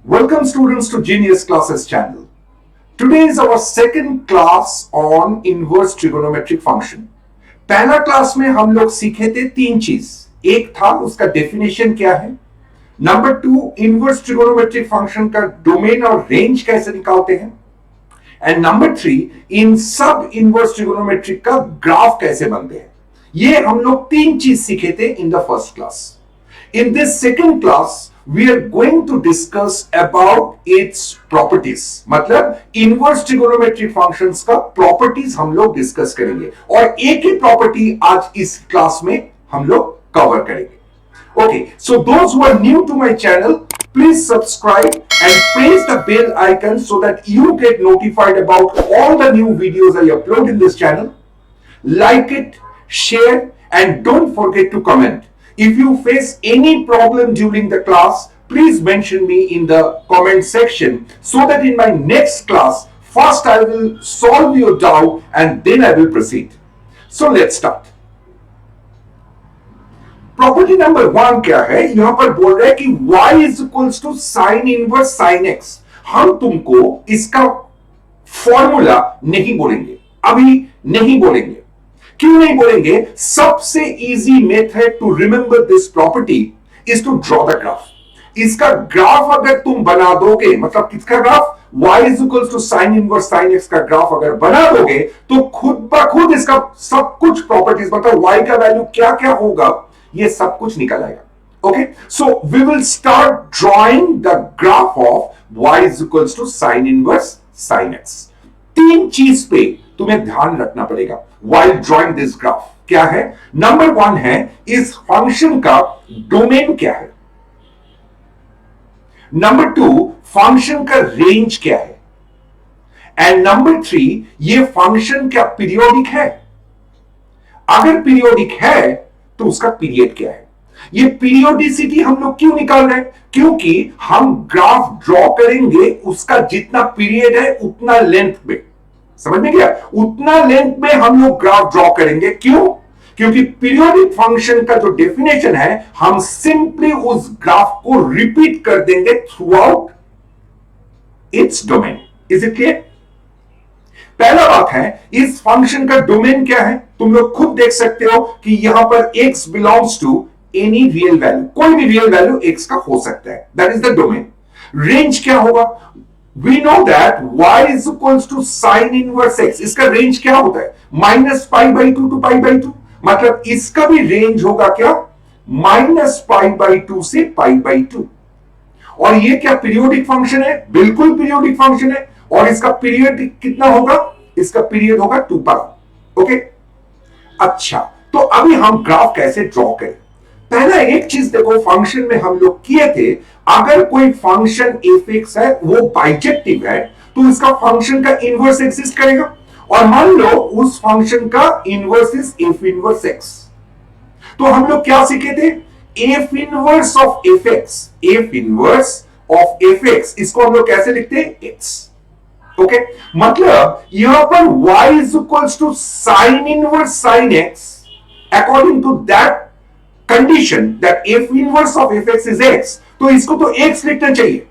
Welcome students to Genius Classes channel. Today is our second class on inverse trigonometric function. पहला class में हम लोग सीखे थे तीन चीज. एक था उसका डेफिनेशन क्या है, number two inverse trigonometric function का डोमेन और रेंज कैसे निकालते हैं, एंड नंबर थ्री इन सब इनवर्स ट्रिगोनोमेट्रिक का ग्राफ कैसे बनते हैं. ये हम लोग तीन चीज सीखे थे in the first class. In this second class, we are going to discuss about its properties. मतलब inverse trigonometric functions का properties हम लोग discuss करेंगे और एक ही property आज इस class में हम लोग cover करेंगे. Okay, so those who are new to my channel, please subscribe and press the bell icon so that you get notified about all the new videos I upload in this channel. Like it, share, and don't forget to comment. If you face any problem during the class, please mention me in the comment section so that in my next class, first I will solve your doubt and then I will proceed. So let's start. Property number 1 क्या है, यहां पर बोल रहा है कि y is equals to sin inverse sin x. हम तुमको इसका फॉर्मूला नहीं बोलेंगे, अभी नहीं बोलेंगे. क्यों नहीं बोलेंगे? सबसे easy method to remember this property is to draw the graph. इसका ग्राफ अगर तुम बना दोगे, मतलब किसका graph, y is equal to sine inverse sine x का ग्राफ अगर बना दोगे तो खुद ब खुद इसका सब कुछ प्रॉपर्टीज, मतलब y का वैल्यू क्या क्या होगा ये सब कुछ निकल आएगा. Okay, so we will start drawing the graph of y is equal to sine inverse sine x. तीन चीज पे तुम्हें ध्यान रखना पड़ेगा while drawing this graph. क्या है? नंबर 1 है इस फंक्शन का डोमेन क्या है. नंबर 2 फंक्शन का रेंज क्या है, एंड नंबर 3 ये फंक्शन क्या पीरियोडिक है. अगर पीरियोडिक है तो उसका पीरियड क्या है. ये पीरियोडिसिटी हम लोग क्यों निकाल रहे हैं? क्योंकि हम ग्राफ ड्रॉ करेंगे उसका जितना पीरियड है उतना लेंथ में, समझ में गया, उतना लेंथ में हम लोग ग्राफ ड्रॉ करेंगे. क्यों? क्योंकि पीरियोडिक फंक्शन का जो डेफिनेशन है हम सिंपली उस ग्राफ को रिपीट कर देंगे through out its domain. Is it clear? पहला बात है इस फंक्शन का डोमेन क्या है. तुम लोग खुद देख सकते हो कि यहां पर x belongs to any real value, कोई भी रियल वैल्यू x का हो सकता है, that is the domain. Range क्या होगा? We know that y is equals to sin inverse x. इसका रेंज क्या होता है? Minus pi by two to pi by two. मतलब इसका भी रेंज होगा क्या? माइनस पाई बाई टू से पाई बाई टू. और ये क्या पीरियोडिक फंक्शन है? बिल्कुल पीरियोडिक फंक्शन है. और इसका पीरियड कितना होगा? इसका पीरियड होगा 2 पाई. ओके, अच्छा, तो अभी हम ग्राफ कैसे ड्रॉ करें. पहला एक चीज देखो, फंक्शन में हम लोग किए थे, अगर कोई फंक्शन f(x) है वो बाइजेक्टिव है तो इसका फंक्शन का इनवर्स एग्जिस्ट करेगा. और मान लो उस फंक्शन का inverse is f inverse x. तो हम लोग क्या सीखे थे? f inverse of fx. f inverse of fx इसको हम लोग कैसे लिखते हैं? x. ओके, मतलब यहां पर y is equals to sine inverse sine x according to that condition that f inverse of fx is x. तो इसको तो x लिखना चाहिए,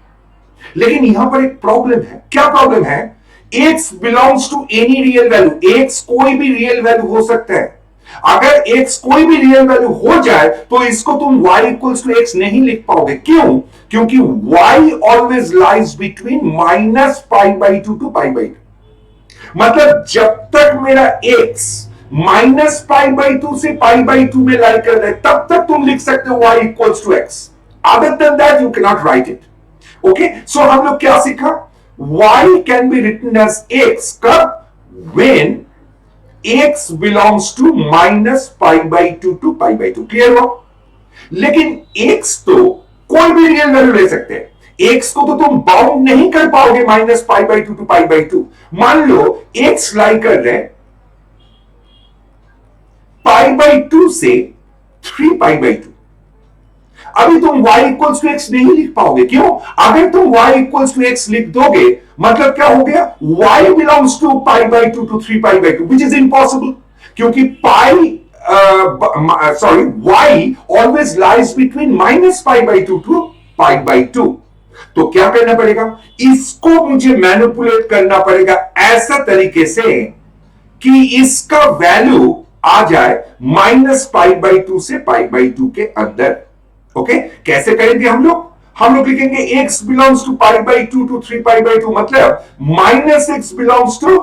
लेकिन यहां पर एक प्रॉब्लम है. क्या प्रॉब्लम है? x belongs to any real value. x कोई भी रियल वैल्यू हो सकता है. अगर x कोई भी रियल वैल्यू हो जाए तो इसको तुम y इक्वल्स टू x नहीं लिख पाओगे. क्यों? क्योंकि y always lies between minus pi by two to pi by two. मतलब जब तक मेरा x minus pi by two से पाई बाई टू में लाई कर रहे तब तक तुम लिख सकते हो y equals to x. Other than that, you cannot write it. Okay, so हम लोग क्या सीखा? Y can be written as x कब? When x belongs to minus pi by 2 to pi by 2. Clear हो? लेकिन x तो कोई भी रियल वैल्यू ले सकते हैं. x को तो तुम बाउंड नहीं कर पाओगे minus pi by two to pi by two. मान लो x लाई कर रहे पाई बाई टू से 3 पाई बाई टू. अभी तुम y इक्वल्स टू x नहीं लिख पाओगे. क्यों? अगर तुम y इक्वल्स टू x लिख दोगे मतलब क्या हो गया? y belongs to pi by two to 3 pi by two, which is impossible. क्योंकि pi y always lies between minus pi by 2 to pi by 2. तो क्या करना पड़ेगा, इसको मुझे मैनिपुलेट करना पड़ेगा ऐसा तरीके से कि इसका वैल्यू आ जाए -π/2 से π/2 के अंदर। ओके, कैसे करेंगे हम लोग लिखेंगे x बिलोंग्स टू π/2 टू 3π/2, मतलब -x बिलोंग्स टू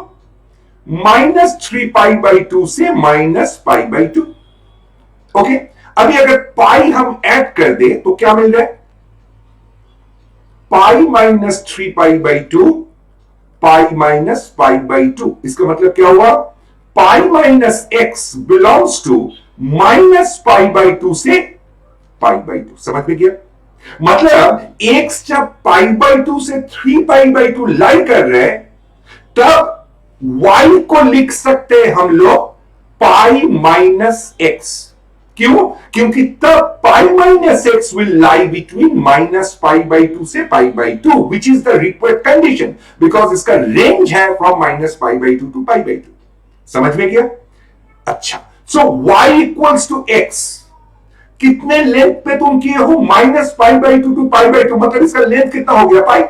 -3π/2 से -π/2। ओके, अभी अगर पाई हम ऐड कर दे तो क्या मिल रहा है, पाई -3π/2 पाई -π/2। इसका मतलब क्या हुआ, पाई -x बिलोंग्स टू -π/2 से π/2। समझ में गया, मतलब x जब π/2 से 3π/2 लाई कर रहे हैं, तब y को लिख सकते हैं हम लोग पाई -x। क्यों, क्योंकि तब pi -x will lie between -π/2 से π/2, which is the required condition, because इसका रेंज है फ्रॉम -π/2 टू π/2। समझ में गया, अच्छा, so y equals to x, कितने लेंथ पे तुम किए हो, -π/2 टू π/2, मतलब इसका लेंथ कितना हो गया, पाई,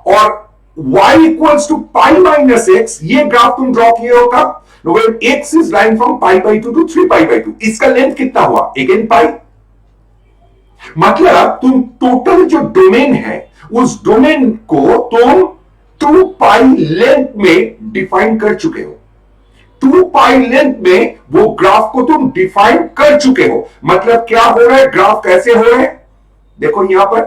और y equals to pi -x, ये ग्राफ तुम ड्रॉ किए हो कब, when x is lying from π/2 to 3π/2, इसका लेंथ कितना हुआ, अगेन पाई। मतलब तुम टोटल जो डोमेन है उस डोमेन को तुम 2 पाई लेंथ में डिफाइन कर चुके हो, 2 पाई लेंथ में वो ग्राफ को तुम डिफाइन कर चुके हो। मतलब क्या हो रहा है, ग्राफ कैसे हो रहा है, देखो यहां पर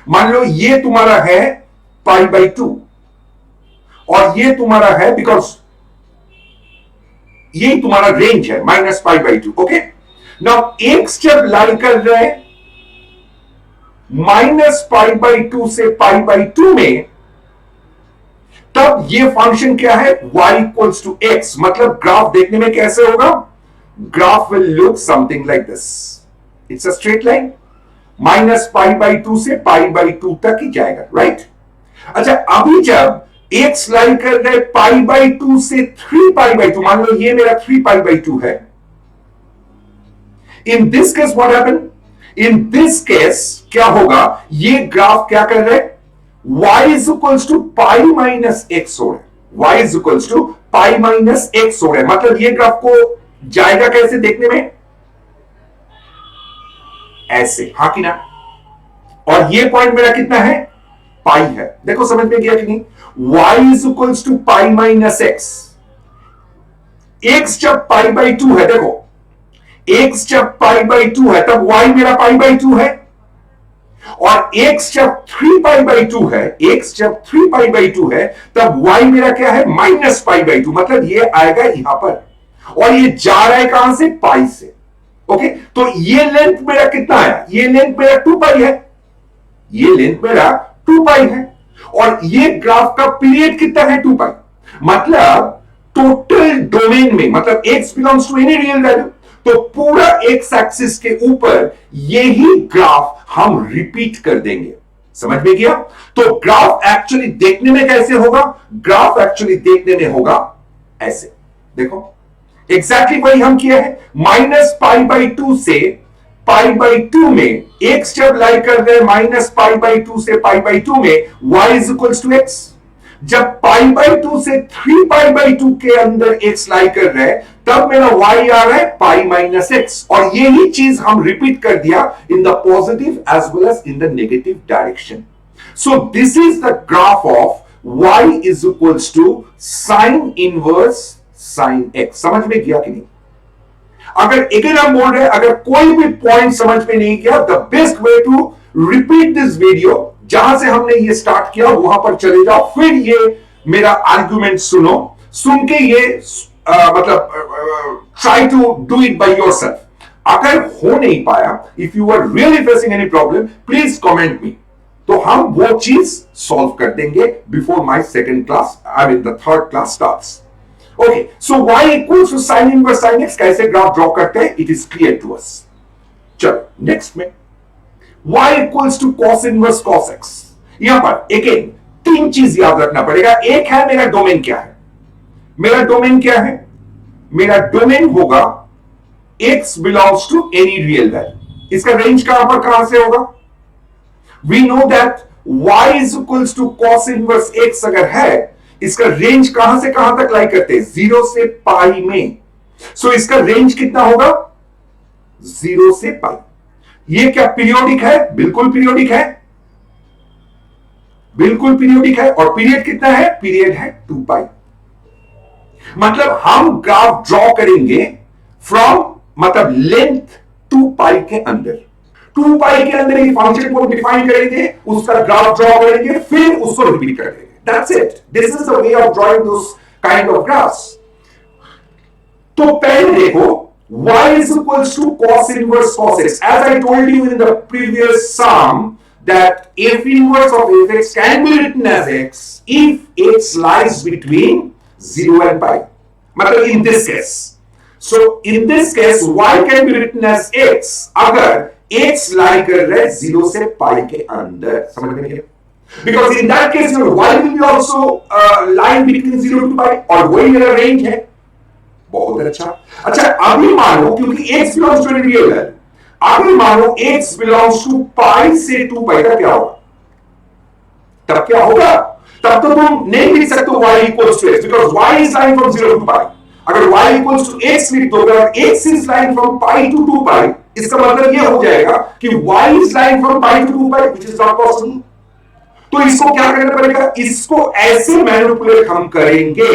मान लो ये तुम्हारा है π/2 और ये तुम्हारा है, बिकॉज ये तुम्हारा रेंज है -π/2। ओके, नाउ x जब लाई कर रहे हैं -π/2 से π/2 में, तब ये फंक्शन क्या है, y इक्वल्स टू x, मतलब ग्राफ देखने में कैसे होगा, graph will look something like this, it's a straight line, -π/2 से π/2 तक ही जाएगा, राइट। अच्छा, अभी जब x लाई कर रहे π/2 से 3π/2, मान लो ये मेरा 3π/2 है, in this case what happen, in this case क्या होगा, ये ग्राफ क्या कर रहे हैं, y is equals to pi -x हो रहा है, y is equals to pi -x हो रहा है, मतलब ये ग्राफ को जाएगा कैसे देखने में, ऐसे, हाँ कि ना, और ये पॉइंट मेरा कितना है, पाई है। देखो समझ में गया कि नहीं, y is equals to pi -x, x जब π/2 है, देखो x जब π/2 है तब y मेरा π/2 है, और x जब 3π/2 है, x जब 3π/2 है तब y मेरा क्या है, -π/2, मतलब ये आएगा यहां पर, और ये जा रहा है कहां से, पाई से। ओके, तो ये लेंथ मेरा कितना है, ये लेंथ मेरा 2 पाई है, ये लेंथ मेरा 2 पाई है, और ये ग्राफ का पीरियड कितना है, 2 पाई, मतलब टोटल डोमेन में, मतलब x belongs to any real value, तो पूरा x एक्सिस के ऊपर यही ग्राफ हम रिपीट कर देंगे। समझ में गया, तो ग्राफ एक्चुअली देखने में कैसे होगा, ग्राफ एक्चुअली देखने में होगा ऐसे, देखो एग्जैक्टली वही हम किया है, -π/2 से π/2 में x जब लाई कर रहे -π/2 से π/2 में y is equals to x, जब π/2 से 3π/2 के अंदर x लाई कर रहे हैं तब मेरा y आ रहा है पाई -x, और यही चीज हम रिपीट कर दिया in the positive as well as in the negative direction. So this is the graph of y is equals to sine inverse sine x। समझ में गया कि नहीं, अगर अगेन हम बोल रहे हैं, अगर कोई भी पॉइंट समझ में नहीं गया, the best way to repeat this video, जहां से हमने ये स्टार्ट किया वहां पर चले जाओ, फिर ये मेरा आर्गुमेंट सुनो, सुन के ये मतलब try to do it by yourself. अगर हो नहीं पाया, if you are really facing any problem, please comment me, तो हम वो चीज सॉल्व कर देंगे before my second class, I mean the third class starts. Okay, so y equals to sine inverse sine x, कैसे ग्राफ ड्रॉ करते हैं, it is clear to us. चलो नेक्स्ट में y equals to cos inverse cos x, यहां पर again 3 चीज याद रखना पड़ेगा। एक है मेरा डोमेन क्या है, मेरा डोमेन क्या है, मेरा डोमेन होगा x belongs to any real value, इसका रेंज कहां पर कहां से होगा, we know that y is equals to cos inverse x अगर है, इसका रेंज कहां से कहां तक लाई करते हैं? 0 से पाई में। सो इसका रेंज कितना होगा? 0 से पाई। ये क्या पीरियोडिक है? बिल्कुल पीरियोडिक है, बिल्कुल पीरियोडिक है। और पीरियड कितना है? पीरियड है 2 पाई। मतलब हम ग्राफ ड्रॉ करेंगे फ्रॉम मतलब लेंथ 2 पाई के अंदर। 2 पाई के अंदर ही फंक्शन को डिफाइन करेंगे, उसका ग्राफ ड्रॉ करेंगे, फिर उसको रिपीट कर देंगे। That's it. This is the way of drawing those kind of graphs. तो पहले देखो, y is equals to cos inverse cos x. As I told you in the previous sum, that f inverse of fx can be written as x if x lies between 0 and pi. मतलब in this case. So in this case, y can be written as x अगर x lie कर रहे 0 से pi के अंदर। समझ में क्या? Because in that case, your y will be also lying between 0 to pi, और वही मेरा रेंज है। बहुत अच्छा। अच्छा, अभी मानो क्योंकि x बिलोंग्स टू रियल है, अभी मानो x बिलोंग्स टू पाई से 2 पाई का क्या होगा? तब क्या होगा? तब तो तुम नहीं लिख सकते y equals to x, because y is lying from 0 to pi. अगर y इक्वल्स टू x लिख दोगे, x is lying from pi to 2 pi, इसका मतलब यह हो जाएगा कि y is lying from pi to 2 pi, which is not possible. तो इसको क्या करना पड़ेगा? इसको ऐसे मैनिपुलेट हम करेंगे,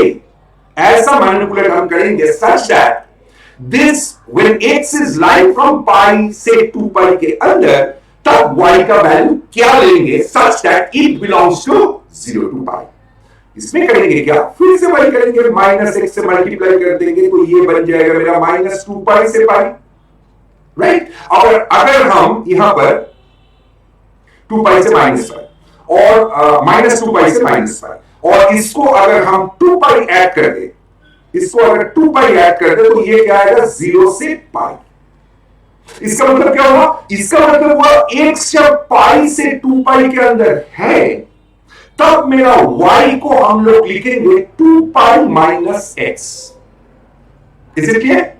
ऐसा मैनिपुलेट हम करेंगे such that this when x is lying from pi से 2 पाई के अंदर, तब y का वैल्यू क्या लेंगे such that it belongs to 0 to pi. इसमें करेंगे क्या? फिर से वही करेंगे, माइनस x से मल्टीप्लाई कर देंगे, तो ये बन जाएगा मेरा माइनस 2 पाई से पाई, राइट। और अगर हम यहां पर 2 पाई से माइनस पाई और माइनस 2 पाई से माइनस पाई, और इसको अगर हम 2 पाई ऐड कर दे, इसको अगर 2 पाई ऐड कर दे, तो ये क्या आएगा? 0 से पाई। इसका मतलब क्या हुआ? इसका मतलब हुआ x जब पाई से 2 पाई के अंदर है, तब मेरा y को हम लोग लिखेंगे 2 pi minus x। Is it clear?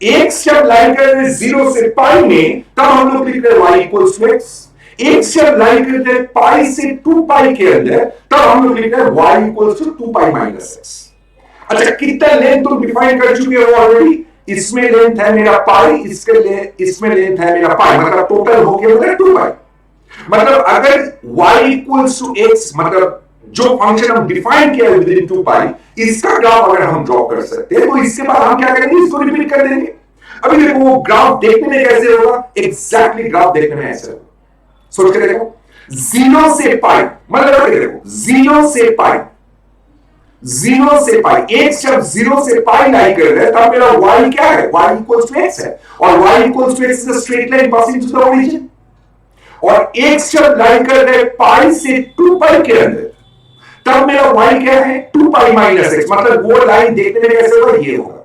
x जब लाइन कर रहे 0 से पाई में, तब हम लोग लिख रहे y equals to x। x जब लाइन करते हैं पाई से 2 पाई के अंदर, तब हम लोग लिख रहे हैं y equals to 2 pi minus x। अच्छा, कितना लेंथ तुम डिफाइन कर चुके हो ऑलरेडी? इसमें लेंथ है मेरा पाई, इसमें लेंथ है मेरा पाई, मतलब टोटल हो गया मेरा 2 पाई। मतलब अगर y इक्वल्स टू x, मतलब जो फंक्शन हम डिफाइन किया है विद इन 2 पाई, इसका ग्राफ अगर हम ड्रॉ कर सकते हैं, तो इसके बाद हम क्या करेंगे? इसको रिपीट कर देंगे। अभी देखो वो ग्राफ देखने में कैसे होगा? एग्जैक्टली ग्राफ देखने में ऐसे होगा। सोच के देखो, 0 से पाई, मतलब देखो 0 से पाई, 0 से पाई, x जब 0 से पाई लाई कर रहे हैं, तब मेरा y क्या है? y इक्वल्स टू x है, और y equals to x is a straight line passing to the origin. और x जब लाई कर रहे हैं पाई से 2 पाई के अंदर, तब मेरा y क्या है? 2 पाई माइनस x। मतलब वो लाइन देखने में कैसे होगा? ये होगा।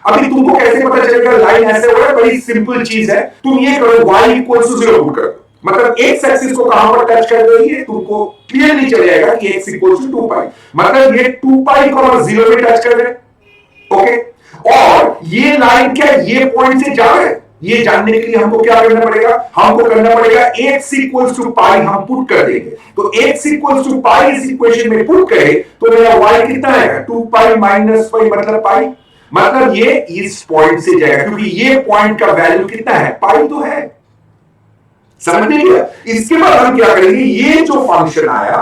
अभी तुमको कैसे पता चलेगा लाइन ऐसे होगा? बड़ी सिंपल चीज है, तुम ये करो, y इक्वल्स टू 0 पुट करो, मतलब x एक्सिस को कहां पर टच कर रही है, तुमको क्लियरली चल जाएगा कि x इक्वल्स टू 2 पाई, मतलब ये 2 पाई को 0 पे टच कर रहे हैं। ओके, और ये लाइन क्या ये पॉइंट से जा रहा है? ये जानने के लिए हमको क्या करना पड़ेगा? हमको करना पड़ेगा x इक्वल्स टू पाई हम पुट कर देंगे। तो x इक्वल्स टू पाई इस इक्वेशन में पुट करें, तो मेरा y कितना आएगा? 2 पाई माइनस पाई, मतलब पाई, मतलब ये इस पॉइंट से जाएगा, क्योंकि ये पॉइंट का वैल्यू कितना है? पाई तो है। समझ में गया? इसके बाद हम क्या करेंगे? ये जो फंक्शन आया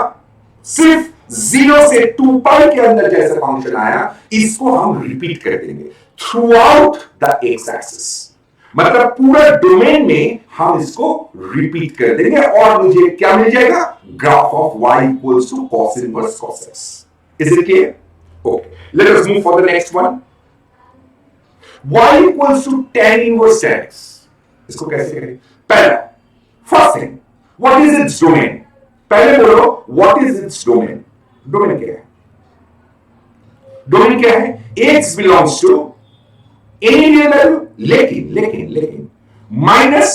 सिर्फ 0 से 2 पाई के अंदर जैसे फंक्शन आया, इसको हम रिपीट कर देंगे through out the x axis, मतलब पूरा डोमेन में हम इसको रिपीट कर देंगे, और मुझे क्या मिल जाएगा? Graph of y equals to cos inverse cos x। Is it clear? Okay, let us move for the next one. y equals to tan inverse tan x। इसको कैसे करें? पहला, first thing, what is its domain? पहले बोलो, what is its domain? Domain क्या है? Domain क्या है? x belongs to any real value, लेकिन minus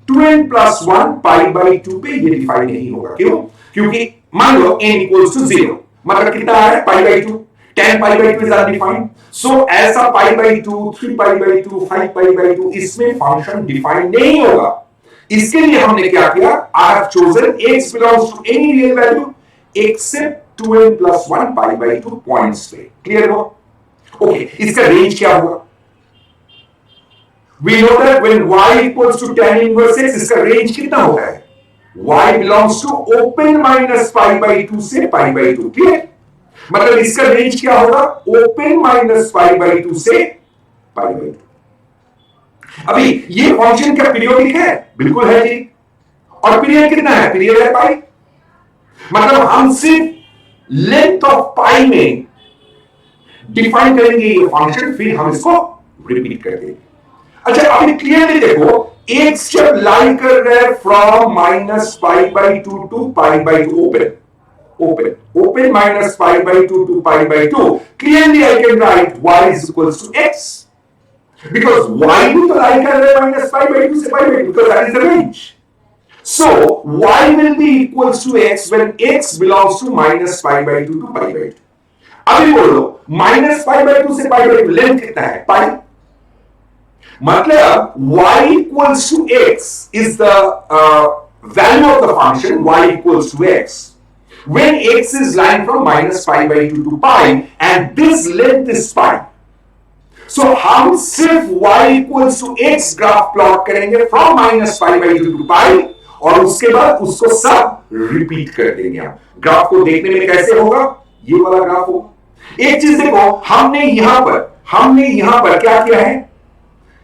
2n plus 1 pi by 2 पे ये डिफाइन नहीं होगा। क्यों? क्योंकि मान लो n इक्वल्स टू 0, मतलब कितना है? Pi by 2। 10 pi by 2 is undefined, so ऐसा pi by 2, 3 pi by 2, 5 pi by 2, इसमें फंक्शन डिफाइन नहीं होगा। इसके लिए हमने क्या किया, I have chosen x belongs to any real value except 2n plus 1 pi by 2 points पे। क्लियर हो? ओके, इसका रेंज क्या होगा? We know that when y equals to tan inverse x, इसका रेंज कितना होता है? y belongs to open minus pi by 2 से pi by 2। क्लियर? मतलब इसका रेंज क्या होगा? ओपन माइनस pi by 2 से pi by 2। अभी ये फंक्शन क्या पीरियोडिक है? बिल्कुल है जी। और पीरियड कितना है? पीरियड है पाई। मतलब हम सिर्फ लेंथ ऑफ पाई में डिफाइन करेंगे ये फंक्शन, फिर हम इसको रिपीट कर देंगे। अच्छा, अभी क्लियरली देखो, एक्स जब लाई कर रहे हैं from minus pi by 2 to pi by 2 open minus pi by 2 to pi by 2, clearly I can write y is equals to x, because y भी तो लाई कर रहे हैं minus pi by 2 से pi by 2, because that is the range. So y will be equals to x when x belongs to minus pi by 2 to pi by 2. अभी बोलो minus pi by 2 से pi by 2 length कितना है? पाई। मतलब y equals to x is the value of the function y equals to x when x is lying from minus pi by 2 to pi and this length is pi. So हम सिर्फ y equals to x graph plot करेंगे from minus pi by 2 to pi और उसके बाद उसको सब repeat कर देंगे। हम ग्राफ को देखने में कैसे होगा? ये वाला ग्राफ होगा। एक चीज देखो, हमने यहां पर क्या किया है?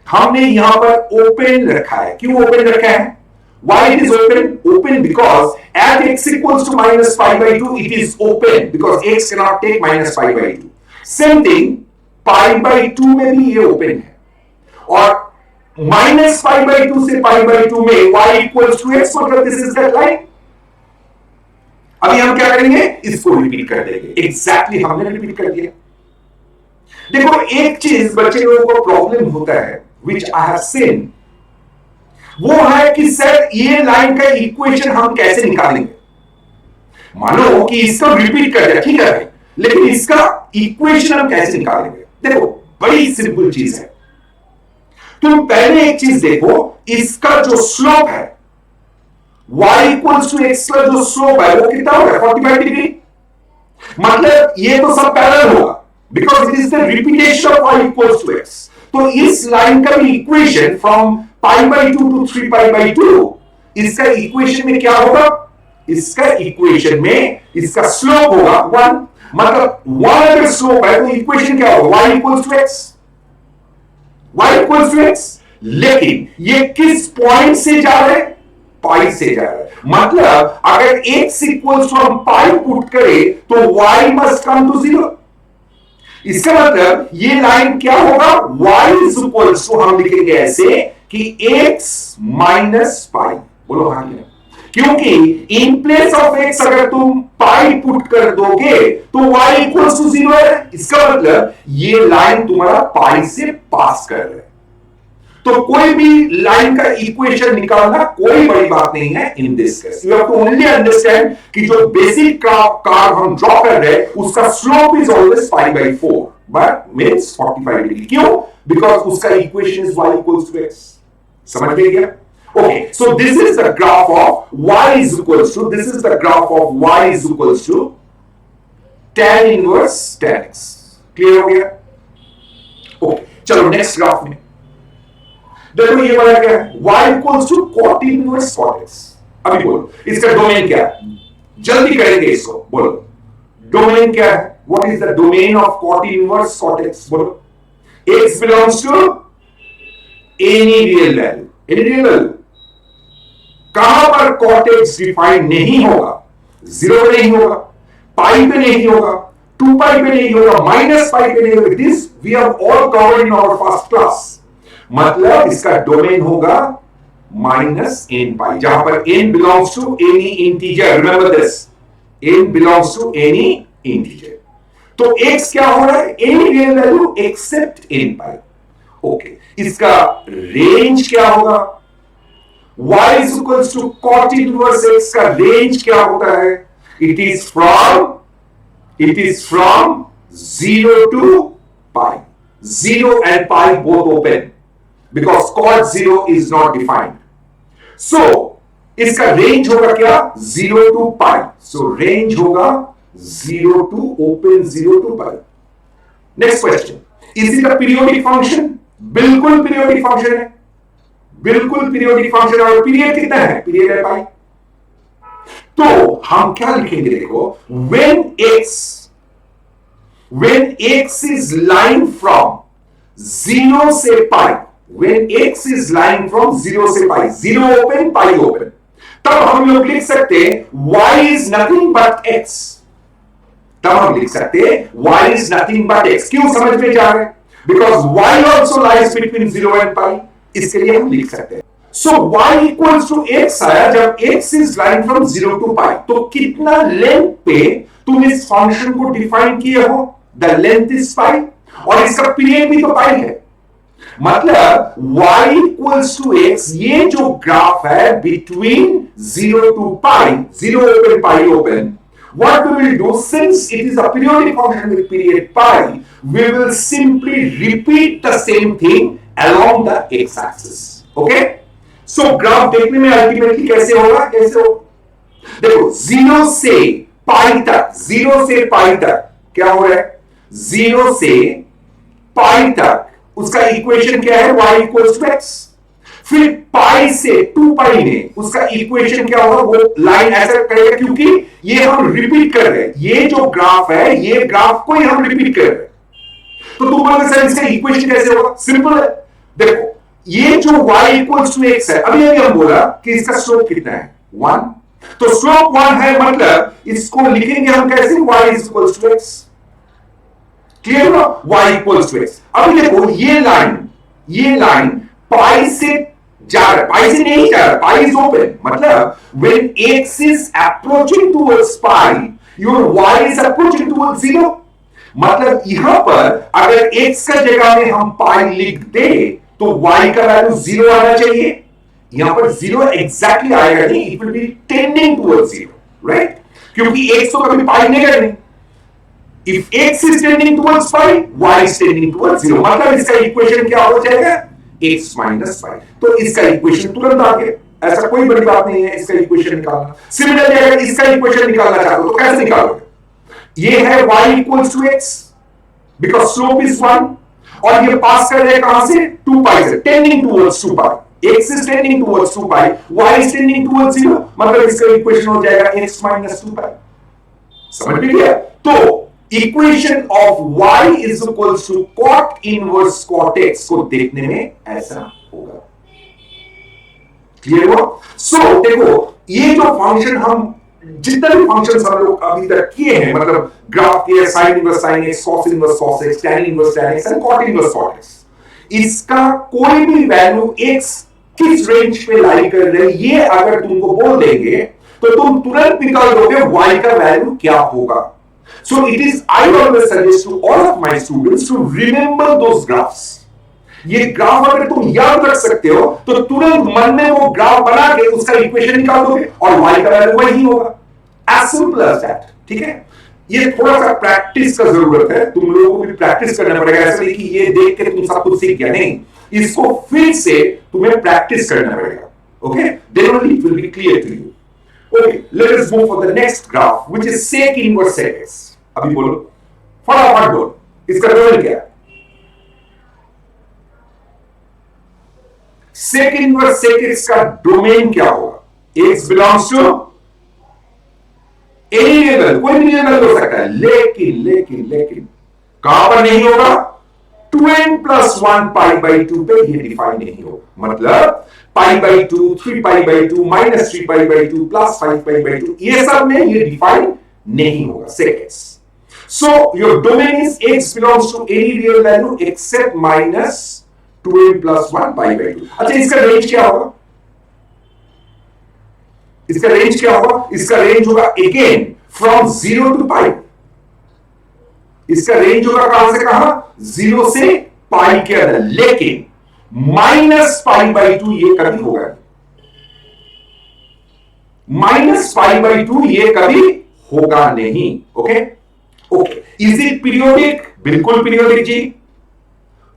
हमने यहां पर ओपन रखा है। क्यों ओपन रखा है? Why it is open? Open because at x equals to minus pi by 2, it is open because x cannot take minus pi by 2. Same thing, pi by 2 में भी ये open है और minus pi by 2 से pi by 2 में y equals to x, मतलब this is that line. अभी हम क्या करेंगे? इसको रिपीट कर देंगे। Exactly हमने रिपीट कर दिया। देखो, एक चीज बच्चे लोगों को प्रॉब्लम होता है which I have seen, वो है कि सर ये लाइन का इक्वेशन हम कैसे निकालेंगे? मानो कि इसको रिपीट कर दिया, ठीक है भाई, लेकिन इसका इक्वेशन हम कैसे निकालेंगे? देखो, बड़ी सिंपल चीज है। तुम पहले एक चीज देखो, इसका जो स्लोप है y इक्वल्स टू x का जो स्लोप है वो कितना होगा? 45 डिग्री। मतलब ये तो सब पैरेलल होगा because it is the repetition of y equals to x। तो इस लाइन का भी equation from pi by 2 to 3 pi by 2, इसका इक्वेशन में क्या होगा? इसका इक्वेशन में इसका स्लोप होगा 1। मतलब 1 अगर स्लोप है तो इक्वेशन क्या होगा? y equals to x। y equals to x, लेकिन ये किस पॉइंट से जा रहे हैं? पाई से जा रहा है। मतलब अगर x इक्वल्स टू हम पाई पुट करें तो y मस्ट कम टू 0। इसका मतलब ये लाइन क्या होगा? y इज इक्वल्स टू हम लिखेंगे ऐसे कि x माइनस पाई। बोलो हाँ क्या? क्योंकि इन प्लेस ऑफ x अगर तुम पाई पुट कर दोगे तो y इक्वल्स टू 0 है। इसका मतलब ये लाइन तुम्हारा पाई से पास कर रहा है। तो कोई भी लाइन का इक्वेशन निकालना कोई बड़ी बात नहीं है in this case. You have to only understand कि जो बेसिक कर्व हम ड्रॉ कर रहे हैं उसका slope is always pi by 4 but means 45 degree. क्यों? बिकॉज उसका equation is y equals to x। समझ में गया? Okay, so this is the graph of y is equals to, this is the graph of y is equals to tan inverse tan x। Clear हो गया? Okay, चलो next graph में देखो, ये वाला क्या है? y equals to cot inverse cot x। अभी बोलो इसका डोमेन क्या है? जल्दी करेंगे इसको। बोलो डोमेन क्या है? What is the domain of cot inverse cot x? बोलो x belongs to any real value. Any real value कहां पर cot x डिफाइन नहीं होगा? 0 पे नहीं होगा, पाई पे नहीं होगा, 2 पाई पे नहीं होगा, माइनस पाई पे नहीं होगा। This we have all covered in our first class. मतलब इसका डोमेन होगा माइनस एन पाई, जहां पर n belongs to any integer. Remember this, n belongs to any integer. तो x क्या हो रहा है? Any real value except n pi. Okay, इसका रेंज क्या होगा? y is equals to cot inverse x का रेंज क्या होता है? It is from 0 to pi. 0 and pi both open because cot 0 is not defined. सो इसका रेंज होगा क्या? 0 to पाई. सो रेंज होगा 0 to open 0 to pi. Next question, is it a periodic function? बिल्कुल periodic function है, बिल्कुल periodic function है. और period कितना है? पीरियड है पाई. तो हम क्या लिखेंगे? देखो, when x is lying from 0 से पाई, when x is lying from 0 से पाई, 0 ओपन पाई ओपन, तब हम लोग लिख सकते हैं y is nothing but x. तब हम लिख सकते हैं y is nothing but x. क्यों समझ में जा रहे हैं? Because y also lies between 0 and pi. इसके लिए हम लिख सकते हैं. So y equals to x आया जब x is lying from 0 to pi. तो कितना लेंथ पे तुम इस फंक्शन को डिफाइन किए हो? The length is pi. और इसका पीरियड भी तो पाई है. मतलब y equals to x, ये जो ग्राफ है between 0 to pi, 0 open pi open, what we will do, since it is a periodic function with period pi, we will simply repeat the same thing along the x axis. Okay? So graph देखने में ultimately कैसे होगा? कैसे हो? देखो, 0 से पाई तक, 0 से पाई तक क्या हो रहा है? 0 से पाई तक उसका इक्वेशन क्या है? y equals to x. फिर पाई से 2 पाई में उसका इक्वेशन क्या होगा? वो लाइन ऐसा करेगा, क्योंकि ये हम रिपीट कर रहे हैं. ये जो ग्राफ है, ये ग्राफ को ही हम रिपीट कर रहे हैं. तो तुम बोलोगे सर इसका इक्वेशन कैसे होगा? सिंपल है. देखो, ये जो y इक्वल्स टू x है, अभी हम बोला कि इसका स्लोप कितना है? 1. तो स्लोप 1 है, मतलब इसको लिखेंगे हम कैसे? y equals to x. Clear हुआ? y equals to x. अभी देखो, ये लाइन पाई से जा रहा है, पाई से नहीं जा रहा, पाई इज ओपन. मतलब when x is approaching towards pi, your y is approaching towards 0. मतलब यहां पर अगर x का जगह में हम पाई लिख दे तो y का वैल्यू 0 आना चाहिए. यहां पर 0 एग्जैक्टली आएगा नहीं, it will B tending towards 0, right? क्योंकि x तो कभी पाई नहीं करनी. If x is tending towards pi, y is tending towards 0. मतलब इसका इक्वेशन क्या हो जाएगा? x minus pi. तो इसका इक्वेशन तुरंत आ गया. ऐसा कोई बड़ी बात नहीं है इसका इक्वेशन निकालना. सिमिलरली अगर इसका इक्वेशन निकालना चाहते हो तो कैसे निकालोगे? ये है y equals to x because slope is 1, और ये पास कर रहे हैं कहां से? 2 pi से, tending towards 2 pi. x is tending towards 2 pi, y is tending towards 0. मतलब इसका इक्वेशन हो जाएगा x minus 2 pi. समझ में गया? तो equation of y is equals to cot inverse cot x को देखने में ऐसा होगा. क्लियर हुआ? सो देखो, ये जो फंक्शन हम जितने भी फंक्शंस हम लोग अभी तक किए हैं, मतलब ग्राफ किए, sine inverse sine x, cos inverse cos x, tan inverse tan x and cot inverse cot x, इसका कोई भी वैल्यू x किस रेंज पे लाई कर रहे हैं, ये अगर तुमको बोल देंगे तो तुम तुरंत निकाल दोगे y का वैल्यू क्या होगा. So it is, I always suggest to all of my students to remember those graphs. ये ग्राफ अगर तुम याद रख सकते हो तो तुरंत मन में वो ग्राफ बना के उसका इक्वेशन निकाल दोगे और y का वैल्यू वही होगा. As simple as that. ठीक है? ये थोड़ा सा प्रैक्टिस का जरूरत है. तुम लोगों को भी प्रैक्टिस करना पड़ेगा. ऐसा नहीं कि ये देख के तुम सब कुछ सीख गया, नहीं. इसको फिर से तुम्हें प्रैक्टिस करना पड़ेगा. Okay? Then only it will be clear to you. Okay, let us move for the next graph, which is sec inverse sec x. अभी बोलो, फटाफट बोलो, इसका डोमेन क्या है? सेक इनवर्स सेक एक्स का डोमेन क्या होगा? x belongs to any variable, कोई भी वेरिएबल हो सकता है, लेकिन कहां पर नहीं होगा? 2n plus 1 pi by 2 पे ये डिफाइन नहीं होगा. मतलब pi by 2, 3 pi by 2, minus 3 pi by 2, plus 5 pi by 2, ये सब में ये डिफाइन नहीं होगा sec x. So your domain is x belongs to any real value except minus 2n plus 1 pi by 2. अच्छा, इसका रेंज क्या होगा? इसका रेंज क्या होगा? इसका रेंज होगा अगेन फ्रॉम 0 to pi. इसका रेंज होगा कहां से कहां? 0 से पाई के अंदर. लेकिन माइनस पाई बाई 2 ये कभी होगा, माइनस पाई बाई 2 ये कभी होगा नहीं. Okay okay. Is it periodic? बिल्कुल पीरियोडिक जी.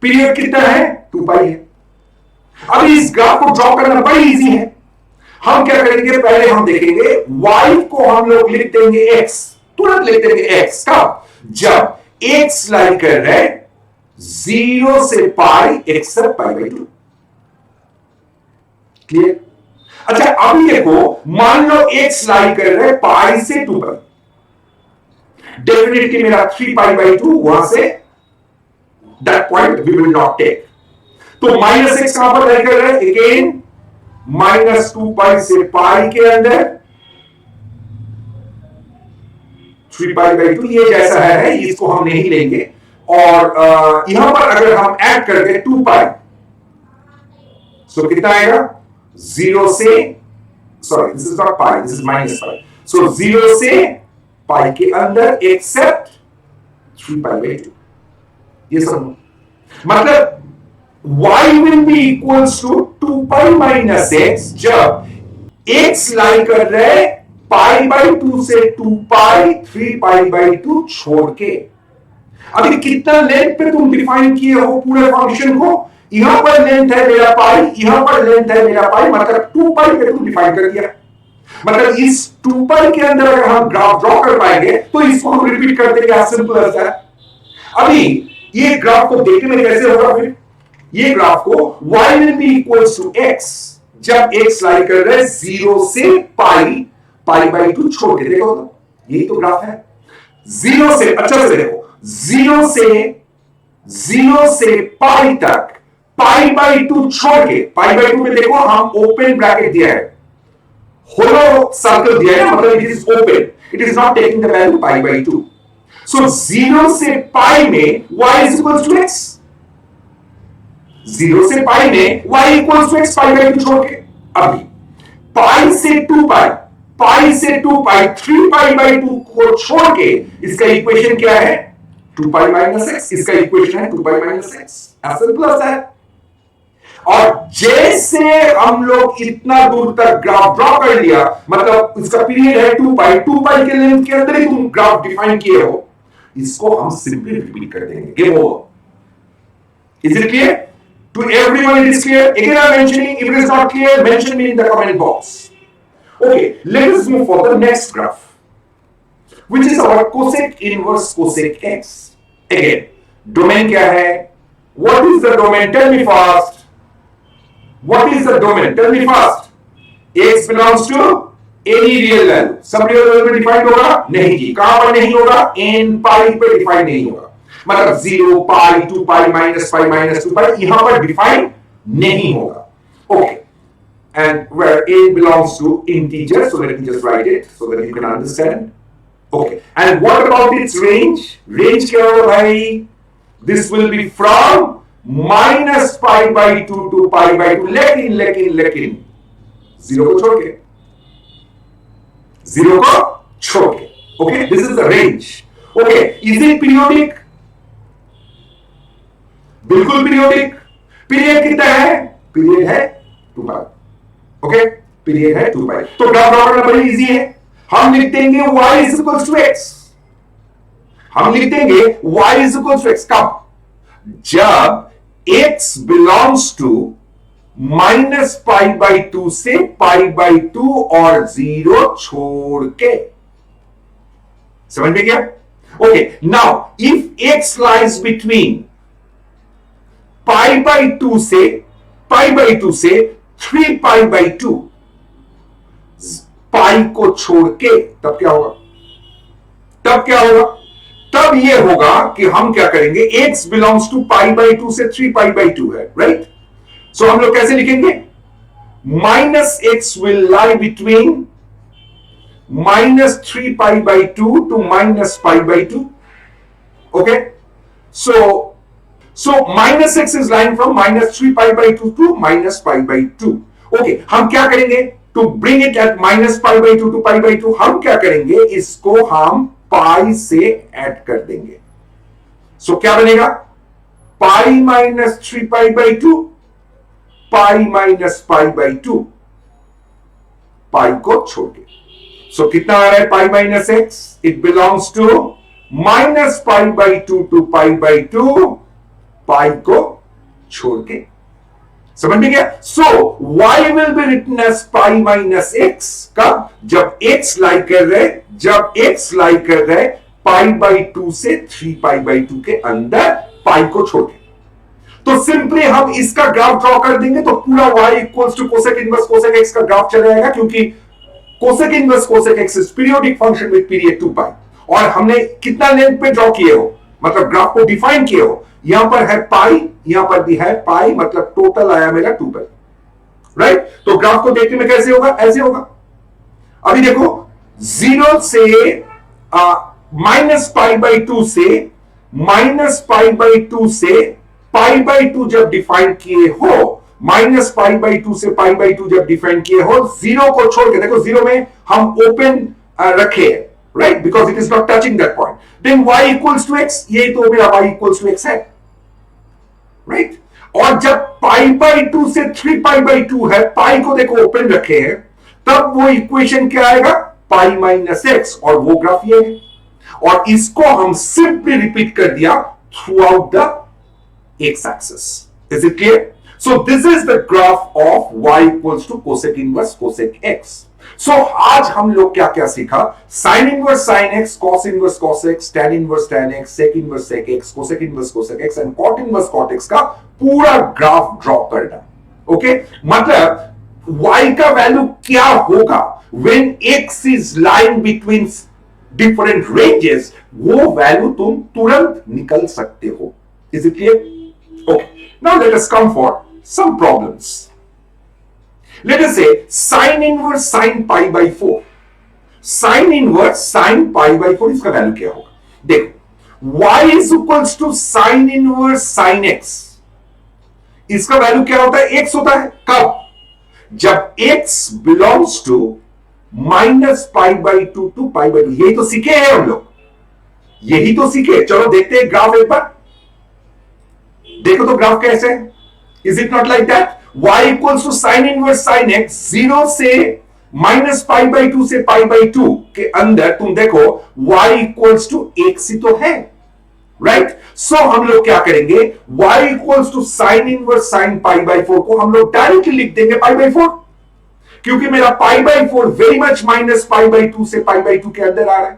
पीरियड कितना है? 2 पाई है. अब इस ग्राफ को ड्रॉ करना बड़ी इजी है. हम क्या करेंगे, पहले हम देखेंगे y को हम लोग लिख देंगे x, तुरंत लिख देंगे x का, जब x लाई कर रहे 0 से पाई एक्सेप्ट पाई बाई 2। क्लियर? अच्छा अभी देखो, मान लो x लाई कर रहे पाई से 2 पाई, डेफिनेटली मेरा 3 पाई बाई 2 वहां से that point we will not take. तो माइनस एक्स कहां पर लाई कर रहे हैं, अगेन माइनस 2 पाई से पाई के अंदर 3 पाई बाई 2, ये जैसा है इसको हम नहीं लेंगे। और यहां पर अगर हम ऐड कर दें 2 पाई, सो कितना आएगा, 0 से, sorry this is not pi, this is minus pi, so 0 से पाई के अंदर एक्सेप्ट 3 पाई बाई 2। ये सब मतलब y will be equals to 2 pi minus x, जब x लाई कर रहे पाई बाई 2 से 2 पाई 3 पाई बाई 2 छोड़ के। अभी कितना लेंथ पे तुम डिफाइन किए हो पूरे फंक्शन को, यहां पर लेंथ है मेरा पाई, यहां पर लेंथ है मेरा पाई, मतलब 2 पाई पे तुम डिफाइन कर दिया। मतलब इस 2 पाई के अंदर अगर हम ग्राफ ड्रॉ कर पाएंगे तो इसको हम रिपीट कर देंगे, एज सिंपल एज दैट। अभी ये ग्राफ को देखने में कैसे होगा, फिर ये ग्राफ को y will be equals to x, जब x लाई कर रहे 0 से पाई पाई बाई 2 छोड़ के, देखो तो यही तो ग्राफ है। 0 से, अच्छा से देखो, 0 से पाई तक पाई बाई 2 छोड़ के, पाई बाई 2 में देखो हम ओपन ब्रैकेट दिया है, होलो सर्कल दिया है, मतलब it is open, it is not taking the value pi by 2। सो 0 से पाई में y is equals to x, 0 से पाई में y equals to x pi by 2 छोड़ के। अभी पाई से 2 पाई, पाई से 2 पाई 3 पाई बाई 2 को छोड़ के इसका इक्वेशन क्या है, 2 पाई माइनस x, इसका इक्वेशन है 2 pi minus x, as simple as that. और जैसे हम लोग इतना दूर तक ग्राफ ड्रॉ कर लिया, मतलब इसका पीरियड है 2 पाई, 2 पाई के लेंथ के अंदर ही तुम ग्राफ डिफाइन किए हो, इसको हम सिंपली रिपीट कर देंगे, game over. Is it clear? To everyone it is clear? Again I'm mentioning, if it is not clear, mention me in the comment box. Okay, let us move for the next graph, which is our cosec inverse cosec x. Again, domain क्या है? What is the domain? Tell me fast. What is the domain? Tell me fast. X belongs to any real value. सब real value पे defined होगा? नहीं जी। कहां पर नहीं होगा? n पाई पे डिफाइंड नहीं होगा। मतलब 0 पाई 2 पाई माइनस पाई 2 पाई यहां पर डिफाइन नहीं होगा। Okay, and where a belongs to integer, so let me just write it so that you can understand. Okay, and what about its range? Range क्या होगा भाई? This will be from minus pi by 2 to pi by 2, लेकिन 0 को छोड़ के, 0 को छोड़ के। Okay, this is the range. Okay, is it periodic? बिल्कुल पीरियोडिक। पीरियड कितना है? पीरियड है 2 पाई। ओके, पीरियड है 2 पाई। तो ग्राफ ड्रॉ करना बड़ी इजी है, हम लिख देंगे y is equals to x, हम लिख देंगे y is equals to x कब? जब x belongs to minus pi by 2 से पाई बाई 2 और 0 छोड़ के। समझ में गया? Okay, now if x lies between pi by 2 से 3 पाई बाई 2, पाई को छोड़ के, तब क्या होगा? तब ये होगा कि हम क्या करेंगे, x belongs to pi by 2 से 3 पाई बाई 2 है, राइट? सो हम लोग कैसे लिखेंगे? Minus x will lie between minus 3 pi by 2 to minus pi by 2। Okay, So minus x is lying from minus 3 pi by 2 to minus pi by 2. Okay, हम क्या करेंगे? To bring it at minus pi by 2 to pi by 2, हम क्या करेंगे? इसको हम पाई से add कर देंगे। So क्या बनेगा? Pi minus 3 pi by 2, pi minus pi by 2, pi को छोड़ के। So कितना आ रहा है पाई minus x? It belongs to minus pi by 2 to pi by 2, pi को छोड़ के। समझ में गया? So y will be written as pi minus x कब? जब x लाई कर रहे, जब x लाई कर रहे पाई बाई 2 से 3 पाई बाई 2 के अंदर पाई को छोड़ के। तो सिंपली हम इसका ग्राफ ड्रॉ कर देंगे तो पूरा y equals to cosec inverse cosec x का ग्राफ चला जाएगा, क्योंकि cosec inverse cosec x is periodic function with period 2 pi. और हमने कितना लेंथ पे ड्रॉ किए हो, मतलब ग्राफ को डिफाइन किए हो, यहां पर है पाई, यहां पर भी है पाई, मतलब टोटल आया मेरा 2 पाई, राइट? तो ग्राफ को देखने में कैसे होगा? ऐसे होगा। अभी देखो 0 से माइनस पाई बाई 2 से माइनस पाई बाई 2 से पाई बाई 2 जब डिफाइन किए हो, माइनस पाई बाई 2 से पाई बाई 2 जब डिफाइन किए हो, जीरो को छोड़ के देखो, जीरो में हम ओपन रखे, right? Because it is not touching that point. Then y equals to x, ये तो मेरा y इक्वल्स टू x है, राइट? और जब पाई बाई 2 से 3 पाई बाई 2 है, पाई को देखो ओपन रखे हैं, तब वो इक्वेशन क्या आएगा? पाई माइनस एक्स, और वो ग्राफ ये है। और इसको हम सिंपली रिपीट कर दिया through out the x axis. Is it clear? So this is the graph of y equals to cosec inverse cosec x. So आज हम लोग क्या क्या सीखा? sin inverse sin x, cos inverse cos x, tan inverse tan x, sec inverse sec x, cosec inverse cosec x and cot inverse cot x का पूरा graph draw करना। Okay, मतलब y का वैल्यू क्या होगा when x is lying between different ranges, वो value तुम तुरंत निकल सकते हो। Is it clear? Okay, now let us come for some problems. Let us say sin inverse sin pi by 4. Sin inverse sin pi by 4 इसका value क्या होगा? देखो, y is equals to sin inverse sin x. इसका value क्या होता है? x होता है। कब? जब x belongs to minus pi by 2 to pi by 2। यही तो सीखे हैं हम लोग, यही तो सीखे। चलो देखते हैं ग्राफ एक बार, देखो तो ग्राफ कैसे है? Is it not like that? y equals to sine inverse sine x, 0 से माइनस पाई बाई 2 से पाई बाई 2 के अंदर तुम देखो y इक्वल्स टू x ही तो है, राइट? सो हम लोग क्या करेंगे? y equals to sine inverse sine pi by 4 को हम लोग डायरेक्टली लिख देंगे पाई बाई 4, क्योंकि मेरा पाई by 4 very much minus pi by 2 से पाई बाई 2 के अंदर आ रहा है।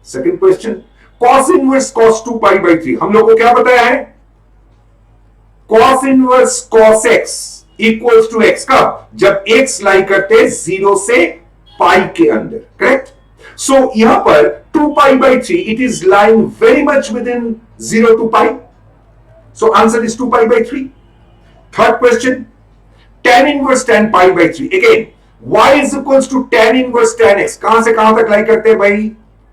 Second question, cos inverse cos 2 pi by 3, हम लोग को क्या बताया है? cos inverse cos x equals to x का जब x लाई करते 0 से पाई के अंदर, करेक्ट? सो यहां पर 2 pi by 3, it is lying very much within 0 to pi, so answer is 2 pi by 3। Third question, tan inverse tan pi by 3, again y is equals to tan inverse tan x, कहां से कहां तक लाई करते हैं भाई?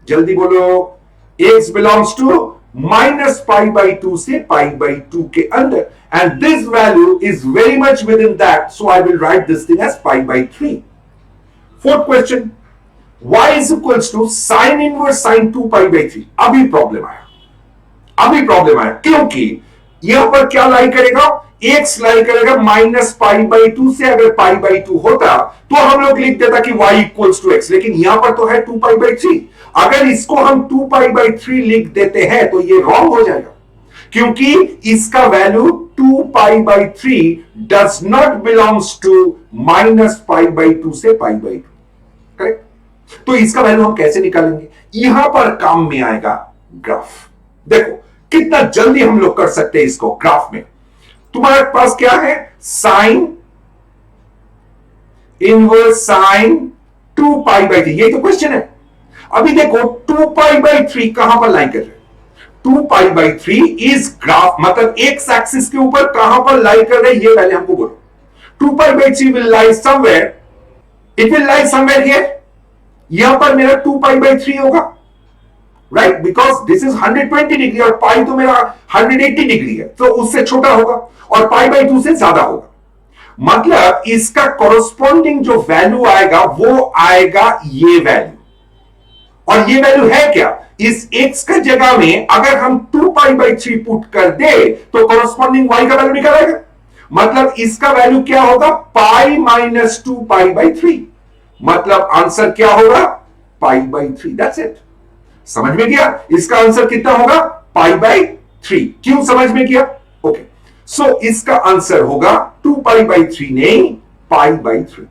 जल्दी बोलो। x belongs to minus pi by 2 से पाई बाई 2 के अंदर, and this value is very much within that, so I will write this thing as pi by 3. Fourth question, y is equals to sin inverse sin 2 pi by 3। अभी problem आया, क्योंकि यहां पर क्या लाई करेगा? x लाई करेगा माइनस पाई बाई 2 से। अगर पाई बाई 2 होता तो हम लोग लिख देता कि y इक्वल्स टू x, लेकिन यहां पर तो है 2 पाई बाई 3। अगर इसको हम 2 पाई बाई 3 लिख देते हैं तो ये रॉन्ग हो जाएगा, क्योंकि इसका value 2 pi by 3 does not belongs to minus pi by 2 से पाई बाई 2, करेक्ट? तो इसका वैल्यू हम कैसे निकालेंगे? यहां पर काम में आएगा ग्राफ। देखो कितना जल्दी हम लोग कर सकते हैं इसको। ग्राफ में तुम्हारे पास क्या है? Sign inverse sign 2 pi by 3, यही तो क्वेश्चन है। अभी देखो 2 पाई बाई 3 कहां पर लाई कर रहे हैं? 2 पाई बाई 3 इज ग्राफ, मतलब एक्स एक्सिस के ऊपर कहां पर लाई कर रहे हैं ये पहले हमको बोलो। 2 pi by 3 will lie somewhere, it will lie somewhere here, यहां पर मेरा 2 पाई बाई 3 होगा, right? Because this is 120 degree और पाई तो मेरा 180 डिग्री है, तो उससे छोटा होगा, और पाई बाई 2 से ज्यादा होगा। मतलब इसका कॉरस्पॉन्डिंग जो वैल्यू आएगा वो आएगा ये वैल्यू, और ये वैल्यू है क्या? इस x का जगह में अगर हम 2 पाई बाई 3 पुट कर दे तो कॉरस्पॉन्डिंग y का वैल्यू निकल आएगा। मतलब इसका वैल्यू क्या होगा? पाई माइनस 2 पाई बाई 3, मतलब आंसर क्या होगा? पाई बाई 3। That's it. समझ में गया? इसका आंसर कितना होगा? पाई बाई 3। क्यों समझ में किया? ओके, सो इसका आंसर होगा 2π/3 नहीं, π/3।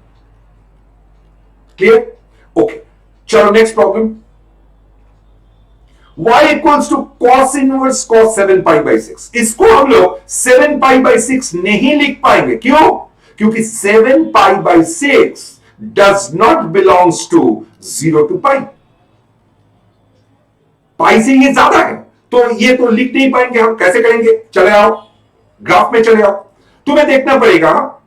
क्लियर? ओके, चलो next problem. y equals to cos inverse cos 7π/6। इसको हम लोग 7π/6 नहीं लिख पाएंगे। क्यों? क्योंकि 7π/6 does not belongs to 0 to π। Pi से ये ज्यादा है, तो ये तो लिख नहीं पाएंगे हम। कैसे करेंगे? चले आओ ग्राफ में, चले आओ। तुम्हें देखना पड़ेगा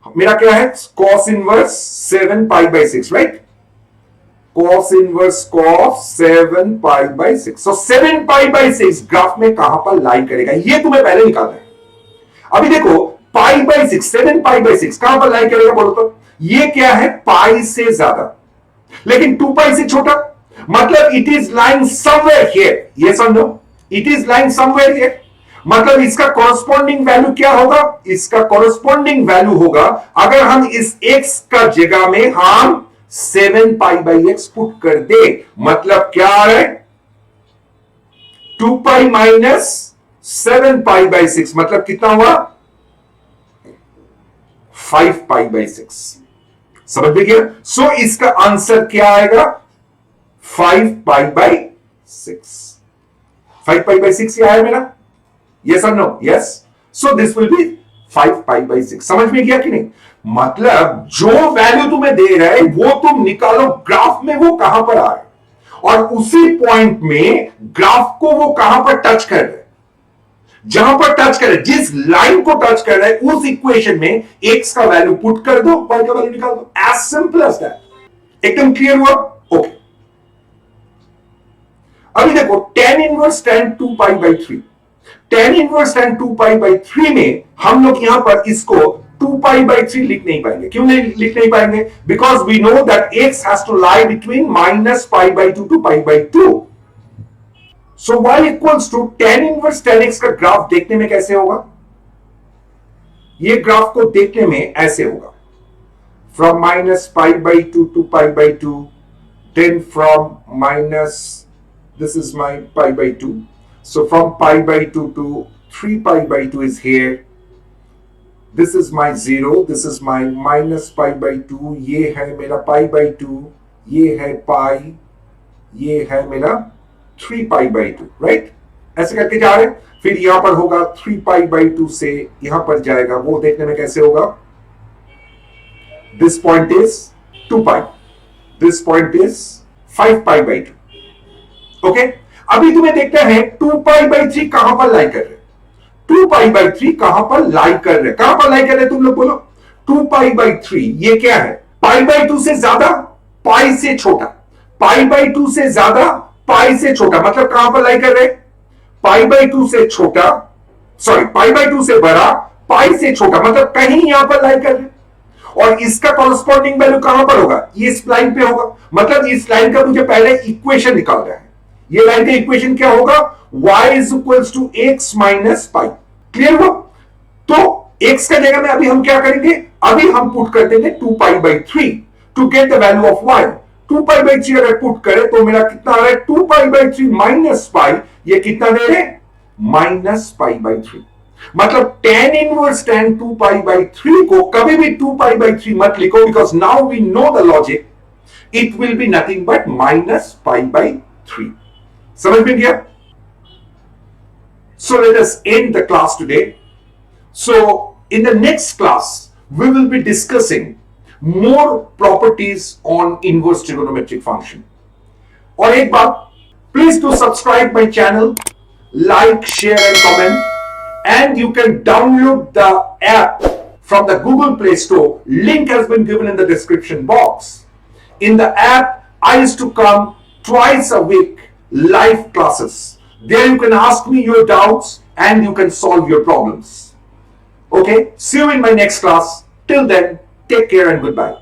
मेरा क्या है, cos inverse 7π/6, right? cos inverse cos 7π/6। So 7π/6 graph में कहां पर लाई करेगा, ये तुम्हें पहले निकालना है। अभी देखो π/6, 7π/6 कहां पर लाई करेगा बोलो तो? ये क्या है, पाई से ज्यादा, लेकिन 2π से छोटा, मतलब it is lying somewhere here. ये समझो, it is lying somewhere here, मतलब इसका कॉरस्पॉन्डिंग वैल्यू क्या होगा? इसका कॉरस्पॉन्डिंग वैल्यू होगा, अगर हम इस x का जगह में हम 7π/x पुट कर दे, मतलब क्या है, 2π माइनस 7π/6, मतलब कितना हुआ, 5π/6। समझ में गया? सो इसका आंसर क्या आएगा, 5π/6। 5π/6 ये आया मेरा, यस और no? Yes. So this will be 5π/6। समझ में गया कि नहीं? मतलब जो वैल्यू तुम्हें दे रहा है वो तुम निकालो ग्राफ में, वो कहां पर आ रहा है, और उसी पॉइंट में ग्राफ को वो कहां पर टच कर रहा है, जहां पर टच कर रहा है, जिस लाइन को टच कर रहा है, उस इक्वेशन में x का वैल्यू पुट कर दो, y का वैल्यू निकाल दो। As simple as that. एकदम क्लियर हुआ? ओके। अभी देखो tan inverse tan 2π/3, tan inverse tan 2π/3 में हम लोग यहां पर इसको 2π/3 लिख नहीं पाएंगे। क्यों नहीं लिख नहीं पाएंगे? Because we know that x has to lie between -π/2 to π/2। So y equals to tan inverse tan x का ग्राफ देखने में कैसे होगा? ये ग्राफ को देखने में ऐसे होगा, from -π/2 to π/2, then from minus, this is my π/2, so from π/2 to 3π/2 is here, this is my 0, this is my -π/2, ये है मेरा π/2, ये है पाई, ये है मेरा 3π/2, राइट? ऐसे करके जा रहे हैं। फिर यहां पर होगा 3π/2 से यहां पर जाएगा, वो देखने में कैसे होगा, this point is 2π, this point is 5π/2। Okay, अभी तुम्हें देखना है 2π/3 कहां पर लाई कर रहे, 2π/3 कहां पर लाई कर रहे, कहां पर लाई कर रहे तुम लोग बोलो? 2π/3 ये क्या है, π/2 से ज्यादा, पाई से छोटा, π/2 से ज्यादा, पाई से छोटा, मतलब कहां पर लाई कर रहे, π/2 से छोटा, सॉरी π/2 से बड़ा, पाई से छोटा, मतलब कहीं यहां पर लाई कर रहे, और इसका कॉरस्पॉन्डिंग वैल्यू कहां पर होगा, ये इस लाइन पे होगा। मतलब इस लाइन का मुझे पहले इक्वेशन निकालना है। ये लाइन का इक्वेशन क्या होगा, y is equals to x minus pi. Clear हुआ? तो x का जगह में अभी हम क्या करेंगे, अभी हम पुट कर देंगे 2π/3 to get the value of y। 2π/3 अगर पुट करें तो मेरा कितना आ रहा है, 2π/3 माइनस पाई, ये कितना दे रहे, -π/3। मतलब tan इनवर्स tan 2π/3 को कभी भी 2π/3 मत लिखो, because now we know the logic, it will be nothing but -π/3। समझ में गया? So let us end the class today. So in the next class we will be discussing more properties on inverse trigonometric function. और एक बात, please do subscribe my channel, like, share and comment, and you can download the app from the Google Play Store. Link has been given in the description box. In the app, I used to come twice a week, live classes. There you can ask me your doubts and you can solve your problems. Okay, see you in my next class. Till then, take care and goodbye.